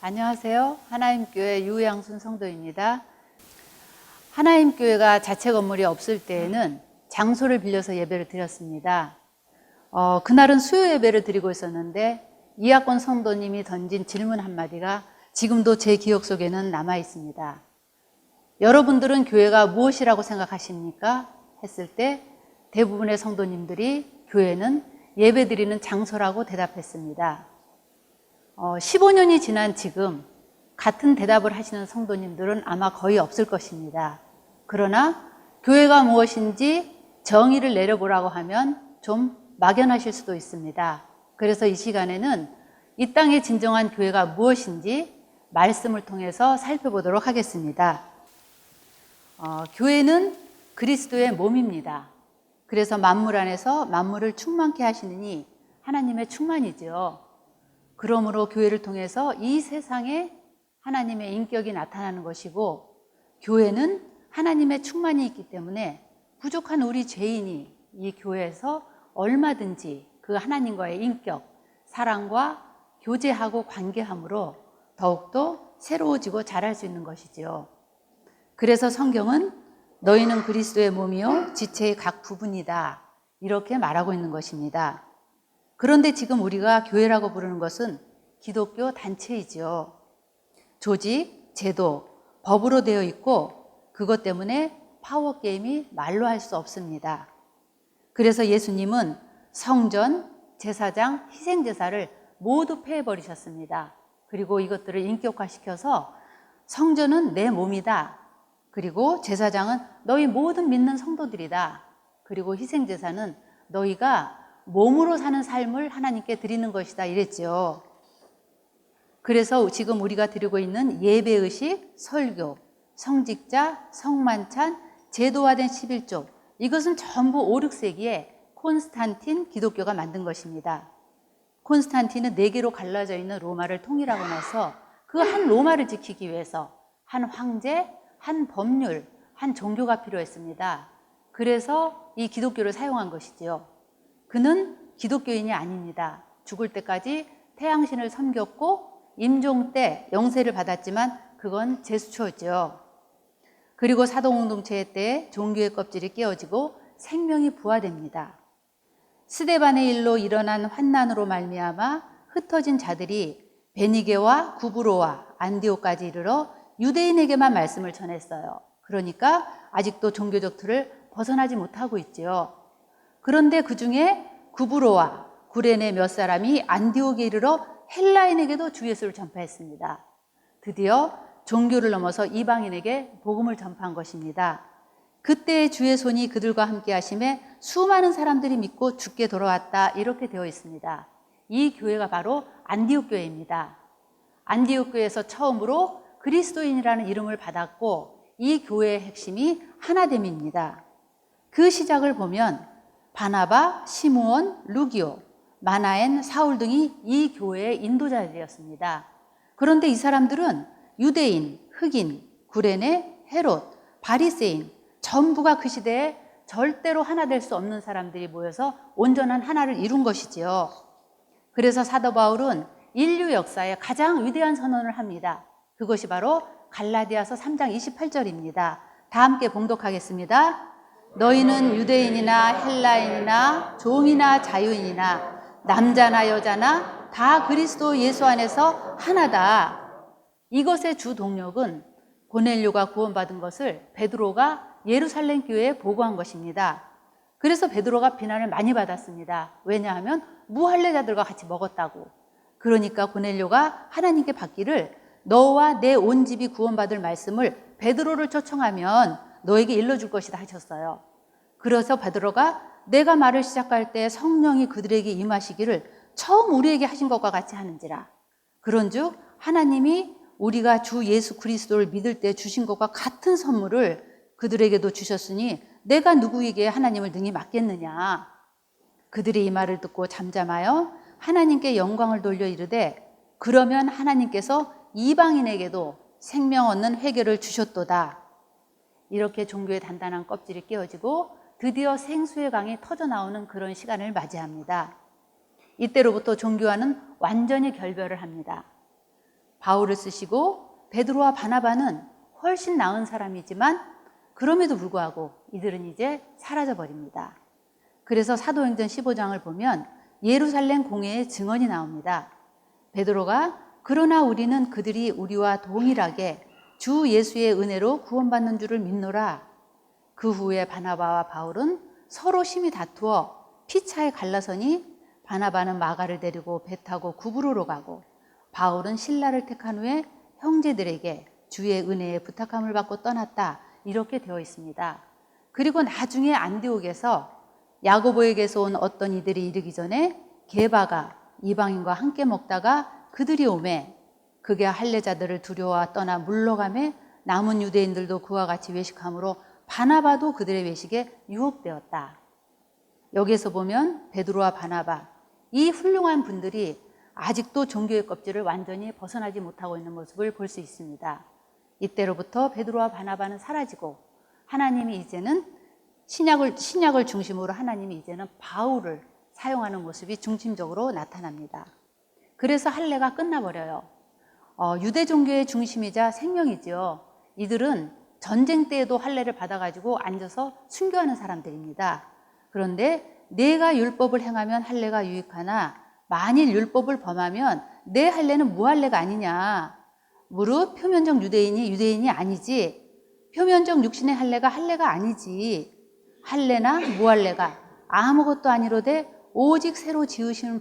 안녕하세요. 하나님교회 유양순 성도입니다. 하나님교회가 자체 건물이 없을 때에는 장소를 빌려서 예배를 드렸습니다. 그날은 수요 예배를 드리고 있었는데 이학권 성도님이 던진 질문 한마디가 지금도 제 기억 속에는 남아 있습니다. 여러분들은 교회가 무엇이라고 생각하십니까? 했을 때 대부분의 성도님들이 교회는 예배 드리는 장소라고 대답했습니다. 15년이 지난 지금 같은 대답을 하시는 성도님들은 아마 거의 없을 것입니다. 그러나 교회가 무엇인지 정의를 내려보라고 하면 좀 막연하실 수도 있습니다. 그래서 이 시간에는 이 땅의 진정한 교회가 무엇인지 말씀을 통해서 살펴보도록 하겠습니다. 교회는 그리스도의 몸입니다. 그래서 만물 안에서 만물을 충만케 하시느니 하나님의 충만이죠. 그러므로 교회를 통해서 이 세상에 하나님의 인격이 나타나는 것이고, 교회는 하나님의 충만이 있기 때문에 부족한 우리 죄인이 이 교회에서 얼마든지 그 하나님과의 인격, 사랑과 교제하고 관계함으로 더욱더 새로워지고 자랄 수 있는 것이지요. 그래서 성경은 너희는 그리스도의 몸이요 지체의 각 부분이다, 이렇게 말하고 있는 것입니다. 그런데 지금 우리가 교회라고 부르는 것은 기독교 단체이죠. 조직, 제도, 법으로 되어 있고 그것 때문에 파워게임이 말로 할 수 없습니다. 그래서 예수님은 성전, 제사장, 희생제사를 모두 폐해버리셨습니다. 그리고 이것들을 인격화시켜서 성전은 내 몸이다. 그리고 제사장은 너희 모든 믿는 성도들이다. 그리고 희생제사는 너희가 몸으로 사는 삶을 하나님께 드리는 것이다, 이랬죠. 그래서 지금 우리가 드리고 있는 예배의식, 설교, 성직자, 성만찬, 제도화된 11조, 이것은 전부 5, 6세기에 콘스탄틴 기독교가 만든 것입니다. 콘스탄틴은 4개로 갈라져 있는 로마를 통일하고 나서 그 한 로마를 지키기 위해서 한 황제, 한 법률, 한 종교가 필요했습니다. 그래서 이 기독교를 사용한 것이지요. 그는 기독교인이 아닙니다. 죽을 때까지 태양신을 섬겼고 임종 때 영세를 받았지만 그건 제수초였죠. 그리고 사도공동체 때 종교의 껍질이 깨어지고 생명이 부화됩니다. 스데반의 일로 일어난 환난으로 말미암아 흩어진 자들이 베니게와 구브로와 안디오까지 이르러 유대인에게만 말씀을 전했어요. 그러니까 아직도 종교적 틀을 벗어나지 못하고 있지요. 그런데 그 중에 구브로와 구레네 몇 사람이 안디옥에 이르러 헬라인에게도 주 예수를 전파했습니다. 드디어 종교를 넘어서 이방인에게 복음을 전파한 것입니다. 그때 주의 손이 그들과 함께 하심에 수많은 사람들이 믿고 주께 돌아왔다, 이렇게 되어 있습니다. 이 교회가 바로 안디옥 교회입니다. 안디옥 교회에서 처음으로 그리스도인이라는 이름을 받았고 이 교회의 핵심이 하나됨입니다. 그 시작을 보면 바나바, 시므온, 루기오, 마나엔, 사울 등이 이 교회의 인도자들이었습니다. 그런데 이 사람들은 유대인, 흑인, 구레네, 헤롯, 바리새인 전부가 그 시대에 절대로 하나 될 수 없는 사람들이 모여서 온전한 하나를 이룬 것이지요. 그래서 사도 바울은 인류 역사의 가장 위대한 선언을 합니다. 그것이 바로 갈라디아서 3장 28절입니다. 다 함께 봉독하겠습니다. 너희는 유대인이나 헬라인이나 종이나 자유인이나 남자나 여자나 다 그리스도 예수 안에서 하나다. 이것의 주 동력은 고넬료가 구원받은 것을 베드로가 예루살렘 교회에 보고한 것입니다. 그래서 베드로가 비난을 많이 받았습니다. 왜냐하면 무할례자들과 같이 먹었다고. 그러니까 고넬료가 하나님께 받기를 너와 내 온 집이 구원받을 말씀을 베드로를 초청하면 너에게 일러줄 것이다 하셨어요. 그래서 베드로가 내가 말을 시작할 때 성령이 그들에게 임하시기를 처음 우리에게 하신 것과 같이 하는지라. 그런즉 하나님이 우리가 주 예수 그리스도를 믿을 때 주신 것과 같은 선물을 그들에게도 주셨으니 내가 누구에게 하나님을 능히 맡겠느냐. 그들이 이 말을 듣고 잠잠하여 하나님께 영광을 돌려 이르되 그러면 하나님께서 이방인에게도 생명 얻는 회개를 주셨도다. 이렇게 종교의 단단한 껍질이 깨어지고 드디어 생수의 강이 터져나오는 그런 시간을 맞이합니다. 이때로부터 종교와는 완전히 결별을 합니다. 바울을 쓰시고 베드로와 바나바는 훨씬 나은 사람이지만 그럼에도 불구하고 이들은 이제 사라져 버립니다. 그래서 사도행전 15장을 보면 예루살렘 공회의 증언이 나옵니다. 베드로가 그러나 우리는 그들이 우리와 동일하게 주 예수의 은혜로 구원받는 줄을 믿노라. 그 후에 바나바와 바울은 서로 심히 다투어 피차에 갈라서니 바나바는 마가를 데리고 배 타고 구브로로 가고 바울은 실라를 택한 후에 형제들에게 주의 은혜에 부탁함을 받고 떠났다. 이렇게 되어 있습니다. 그리고 나중에 안디옥에서 야고보에게서 온 어떤 이들이 이르기 전에 게바가 이방인과 함께 먹다가 그들이 오매 그게 할례자들을 두려워 떠나 물러가매 남은 유대인들도 그와 같이 외식함으로 바나바도 그들의 외식에 유혹되었다. 여기에서 보면 베드로와 바나바 이 훌륭한 분들이 아직도 종교의 껍질을 완전히 벗어나지 못하고 있는 모습을 볼 수 있습니다. 이때로부터 베드로와 바나바는 사라지고 하나님이 이제는 신약을 중심으로 하나님이 이제는 바울을 사용하는 모습이 중심적으로 나타납니다. 그래서 할례가 끝나버려요. 유대 종교의 중심이자 생명이지요. 이들은 전쟁 때에도 할례를 받아가지고 앉아서 순교하는 사람들입니다. 그런데 내가 율법을 행하면 할례가 유익하나 만일 율법을 범하면 내 할례는 무할례가 아니냐. 무릇 표면적 유대인이 유대인이 아니지 표면적 육신의 할례가 아니지 할례나 무할례가 아무것도 아니로되 오직 새로 지으심을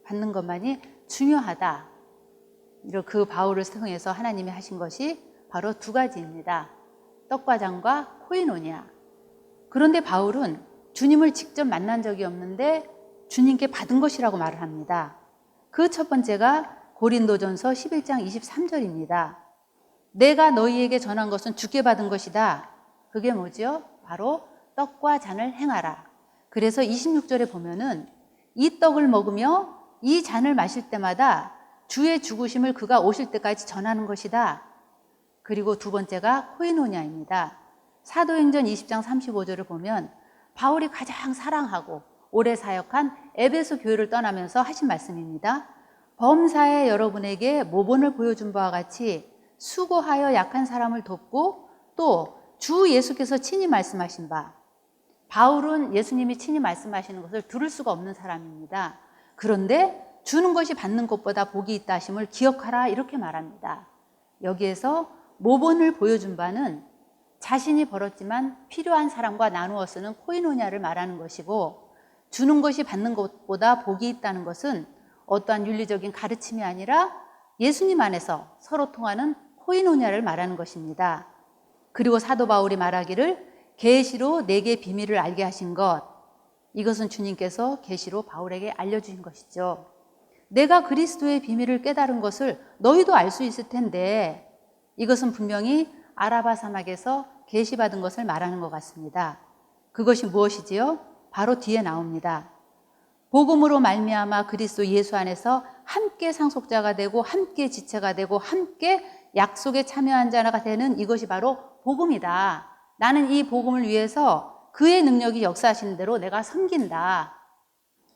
받는 것만이 중요하다. 그 바울을 통해서 하나님이 하신 것이 바로 두 가지입니다. 떡과 잔과 코이노니아. 그런데 바울은 주님을 직접 만난 적이 없는데 주님께 받은 것이라고 말을 합니다. 그 첫 번째가 고린도전서 11장 23절입니다. 내가 너희에게 전한 것은 주께 받은 것이다. 그게 뭐죠? 바로 떡과 잔을 행하라. 그래서 26절에 보면은 이 떡을 먹으며 이 잔을 마실 때마다 주의 죽으심을 그가 오실 때까지 전하는 것이다. 그리고 두 번째가 코이노니아입니다. 사도행전 20장 35절을 보면 바울이 가장 사랑하고 오래 사역한 에베소 교회를 떠나면서 하신 말씀입니다. 범사에 여러분에게 모본을 보여준 바와 같이 수고하여 약한 사람을 돕고 또 주 예수께서 친히 말씀하신 바, 바울은 예수님이 친히 말씀하시는 것을 들을 수가 없는 사람입니다. 그런데 주는 것이 받는 것보다 복이 있다 하심을 기억하라 이렇게 말합니다. 여기에서 모본을 보여준 바는 자신이 벌었지만 필요한 사람과 나누어 쓰는 코이노니아를 말하는 것이고 주는 것이 받는 것보다 복이 있다는 것은 어떠한 윤리적인 가르침이 아니라 예수님 안에서 서로 통하는 코이노니아를 말하는 것입니다. 그리고 사도 바울이 말하기를 계시로 내게 비밀을 알게 하신 것, 이것은 주님께서 계시로 바울에게 알려주신 것이죠. 내가 그리스도의 비밀을 깨달은 것을 너희도 알 수 있을 텐데 이것은 분명히 아라바 사막에서 계시받은 것을 말하는 것 같습니다. 그것이 무엇이지요? 바로 뒤에 나옵니다. 복음으로 말미암아 그리스도 예수 안에서 함께 상속자가 되고 함께 지체가 되고 함께 약속에 참여한 자가 되는 이것이 바로 복음이다. 나는 이 복음을 위해서 그의 능력이 역사하시는 대로 내가 섬긴다.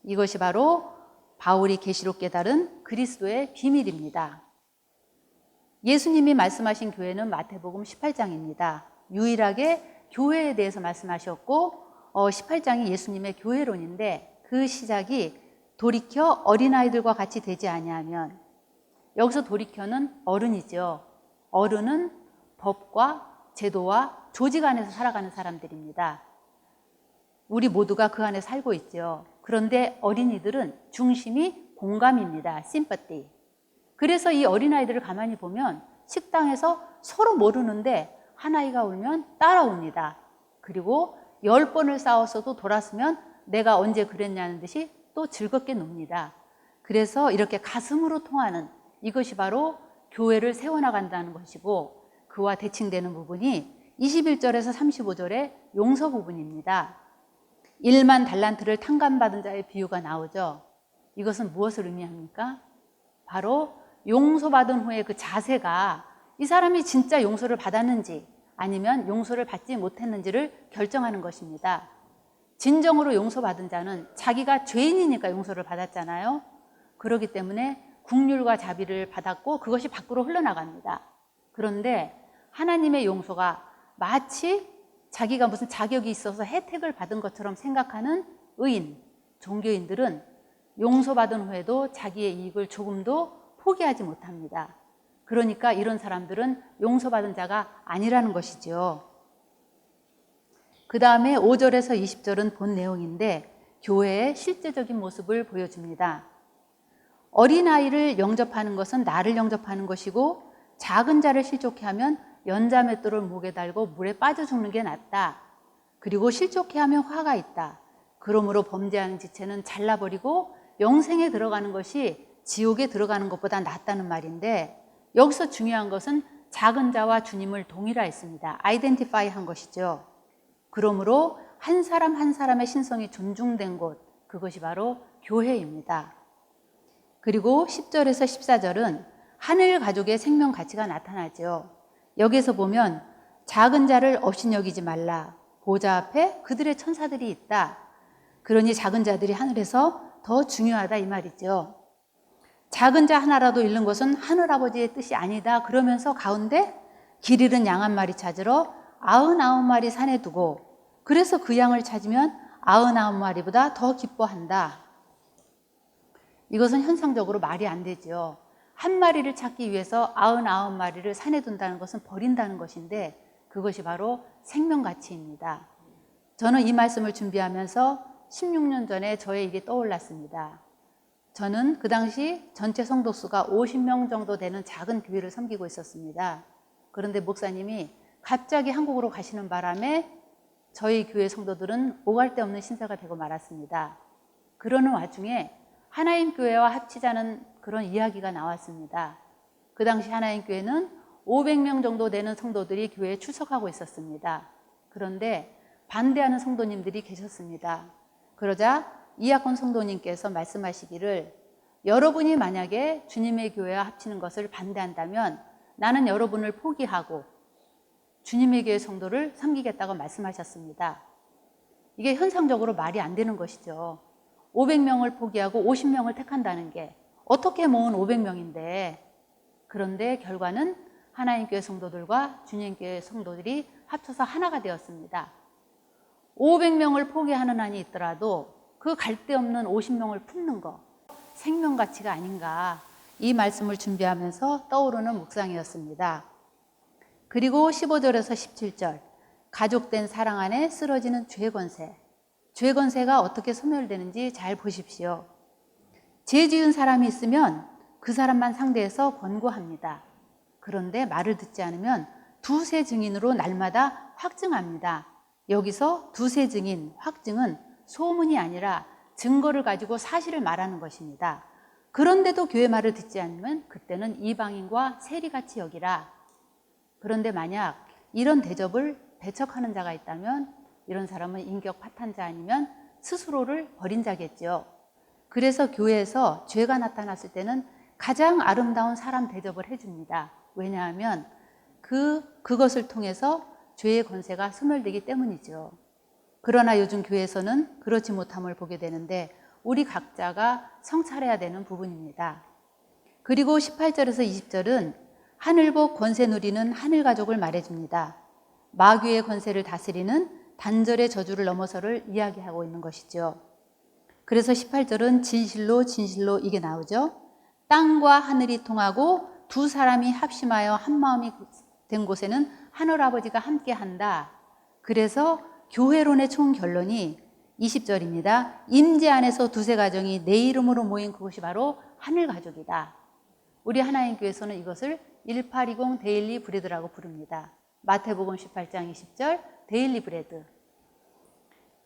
이것이 바로 바울이 계시로 깨달은 그리스도의 비밀입니다. 예수님이 말씀하신 교회는 마태복음 18장입니다. 유일하게 교회에 대해서 말씀하셨고 18장이 예수님의 교회론인데 그 시작이 돌이켜 어린아이들과 같이 되지 아니하면, 여기서 돌이켜는 어른이죠. 어른은 법과 제도와 조직 안에서 살아가는 사람들입니다. 우리 모두가 그 안에 살고 있죠. 그런데 어린이들은 중심이 공감입니다. 심퍼티. 그래서 이 어린아이들을 가만히 보면 식당에서 서로 모르는데 한 아이가 울면 따라옵니다. 그리고 10번을 싸웠어도 돌았으면 내가 언제 그랬냐는 듯이 또 즐겁게 놉니다. 그래서 이렇게 가슴으로 통하는 이것이 바로 교회를 세워나간다는 것이고, 그와 대칭되는 부분이 21절에서 35절의 용서 부분입니다. 1만 달란트를 탕감받은 자의 비유가 나오죠. 이것은 무엇을 의미합니까? 바로 용서받은 후에 그 자세가 이 사람이 진짜 용서를 받았는지 아니면 용서를 받지 못했는지를 결정하는 것입니다. 진정으로 용서받은 자는 자기가 죄인이니까 용서를 받았잖아요. 그렇기 때문에 국률과 자비를 받았고 그것이 밖으로 흘러나갑니다. 그런데 하나님의 용서가 마치 자기가 무슨 자격이 있어서 혜택을 받은 것처럼 생각하는 의인, 종교인들은 용서받은 후에도 자기의 이익을 조금도 포기하지 못합니다. 그러니까 이런 사람들은 용서받은 자가 아니라는 것이죠. 그 다음에 5절에서 20절은 본 내용인데 교회의 실제적인 모습을 보여줍니다. 어린아이를 영접하는 것은 나를 영접하는 것이고 작은 자를 실족해 하면 연자맷돌을 목에 달고 물에 빠져 죽는 게 낫다. 그리고 실족해 하면 화가 있다. 그러므로 범죄하는 지체는 잘라버리고 영생에 들어가는 것이 지옥에 들어가는 것보다 낫다는 말인데 여기서 중요한 것은 작은 자와 주님을 동일화했습니다. 아이덴티파이 한 것이죠. 그러므로 한 사람 한 사람의 신성이 존중된 곳, 그것이 바로 교회입니다. 그리고 10절에서 14절은 하늘 가족의 생명 가치가 나타나죠. 여기서 보면 작은 자를 업신여기지 말라. 보좌 앞에 그들의 천사들이 있다. 그러니 작은 자들이 하늘에서 더 중요하다 이 말이죠. 작은 자 하나라도 잃는 것은 하늘아버지의 뜻이 아니다. 그러면서 가운데 길 잃은 양 한 마리 찾으러 99마리 산에 두고 그래서 그 양을 찾으면 99마리보다 더 기뻐한다. 이것은 현상적으로 말이 안 되죠. 한 마리를 찾기 위해서 99마리를 산에 둔다는 것은 버린다는 것인데 그것이 바로 생명가치입니다. 저는 이 말씀을 준비하면서 16년 전에 저의 일이 떠올랐습니다. 저는 그 당시 전체 성도수가 50명 정도 되는 작은 교회를 섬기고 있었습니다. 그런데 목사님이 갑자기 한국으로 가시는 바람에 저희 교회 성도들은 오갈 데 없는 신세가 되고 말았습니다. 그러는 와중에 하나님교회와 합치자는 그런 이야기가 나왔습니다. 그 당시 하나님교회는 500명 정도 되는 성도들이 교회에 출석하고 있었습니다. 그런데 반대하는 성도님들이 계셨습니다. 그러자 이학권 성도님께서 말씀하시기를 여러분이 만약에 주님의 교회와 합치는 것을 반대한다면 나는 여러분을 포기하고 주님의 교회 성도를 섬기겠다고 말씀하셨습니다. 이게 현상적으로 말이 안 되는 것이죠. 500명을 포기하고 50명을 택한다는 게 어떻게 모은 500명인데 그런데 결과는 하나님교회 성도들과 주님교회 성도들이 합쳐서 하나가 되었습니다. 500명을 포기하는 한이 있더라도 그 갈데없는 50명을 품는 거 생명가치가 아닌가 이 말씀을 준비하면서 떠오르는 묵상이었습니다. 그리고 15절에서 17절 가족된 사랑 안에 쓰러지는 죄 권세 죄 권세가 어떻게 소멸되는지 잘 보십시오. 죄 지은 사람이 있으면 그 사람만 상대해서 권고합니다. 그런데 말을 듣지 않으면 두세 증인으로 날마다 확증합니다. 여기서 두세 증인, 확증은 소문이 아니라 증거를 가지고 사실을 말하는 것입니다. 그런데도 교회 말을 듣지 않으면 그때는 이방인과 세리같이 여기라. 그런데 만약 이런 대접을 배척하는 자가 있다면 이런 사람은 인격 파탄자 아니면 스스로를 버린 자겠죠. 그래서 교회에서 죄가 나타났을 때는 가장 아름다운 사람 대접을 해줍니다. 왜냐하면 그것을 통해서 죄의 권세가 소멸되기 때문이죠. 그러나 요즘 교회에서는 그렇지 못함을 보게 되는데 우리 각자가 성찰해야 되는 부분입니다. 그리고 18절에서 20절은 하늘복 권세 누리는 하늘가족을 말해줍니다. 마귀의 권세를 다스리는 단절의 저주를 넘어서를 이야기하고 있는 것이죠. 그래서 18절은 진실로 진실로 이게 나오죠. 땅과 하늘이 통하고 두 사람이 합심하여 한 마음이 된 곳에는 하늘아버지가 함께한다. 그래서 교회론의 총 결론이 20절입니다. 임재 안에서 두세 가정이 내 이름으로 모인 그것이 바로 하늘가족이다. 우리 하나님교회에서는 이것을 1820 데일리 브레드라고 부릅니다. 마태복음 18장 20절 데일리 브레드.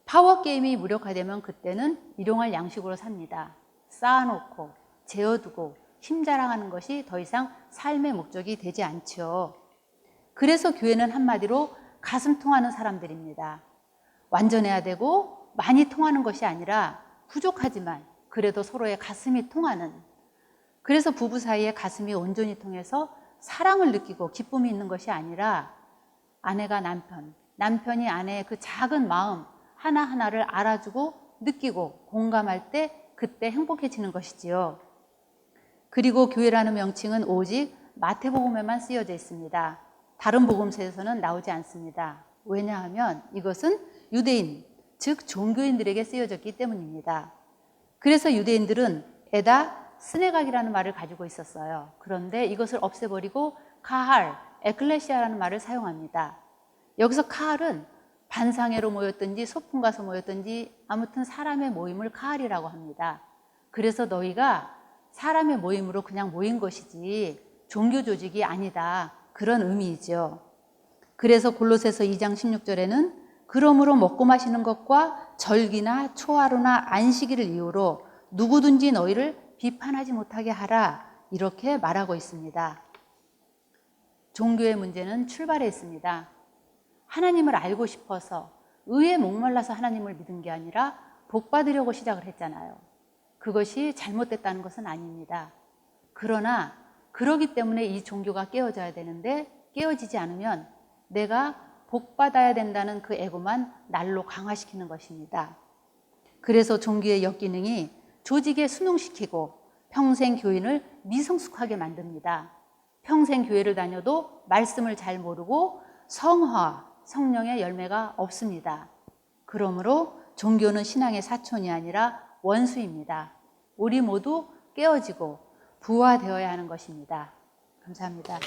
파워게임이 무력화되면 그때는 일용할 양식으로 삽니다. 쌓아놓고 재워두고 힘자랑하는 것이 더 이상 삶의 목적이 되지 않죠. 그래서 교회는 한마디로 가슴 통하는 사람들입니다. 완전해야 되고 많이 통하는 것이 아니라 부족하지만 그래도 서로의 가슴이 통하는, 그래서 부부 사이에 가슴이 온전히 통해서 사랑을 느끼고 기쁨이 있는 것이 아니라 아내가 남편, 남편이 아내의 그 작은 마음 하나하나를 알아주고 느끼고 공감할 때 그때 행복해지는 것이지요. 그리고 교회라는 명칭은 오직 마태복음에만 쓰여져 있습니다. 다른 복음서에서는 나오지 않습니다. 왜냐하면 이것은 유대인, 즉 종교인들에게 쓰여졌기 때문입니다. 그래서 유대인들은 에다 스네각이라는 말을 가지고 있었어요. 그런데 이것을 없애버리고 카할, 에클레시아라는 말을 사용합니다. 여기서 카할은 반상회로 모였든지 소풍 가서 모였든지 아무튼 사람의 모임을 카할이라고 합니다. 그래서 너희가 사람의 모임으로 그냥 모인 것이지 종교 조직이 아니다. 그런 의미이죠. 그래서 골로새서 2장 16절에는 그러므로 먹고 마시는 것과 절기나 초하루나 안식일을 이유로 누구든지 너희를 비판하지 못하게 하라. 이렇게 말하고 있습니다. 종교의 문제는 출발해 있습니다. 하나님을 알고 싶어서 의에 목말라서 하나님을 믿은 게 아니라 복 받으려고 시작을 했잖아요. 그것이 잘못됐다는 것은 아닙니다. 그러나 그러기 때문에 이 종교가 깨어져야 되는데 깨어지지 않으면 내가 복 받아야 된다는 그 에고만 날로 강화시키는 것입니다. 그래서 종교의 역기능이 조직에 순응시키고 평생 교인을 미성숙하게 만듭니다. 평생 교회를 다녀도 말씀을 잘 모르고 성화, 성령의 열매가 없습니다. 그러므로 종교는 신앙의 사촌이 아니라 원수입니다. 우리 모두 깨어지고 부화되어야 하는 것입니다. 감사합니다.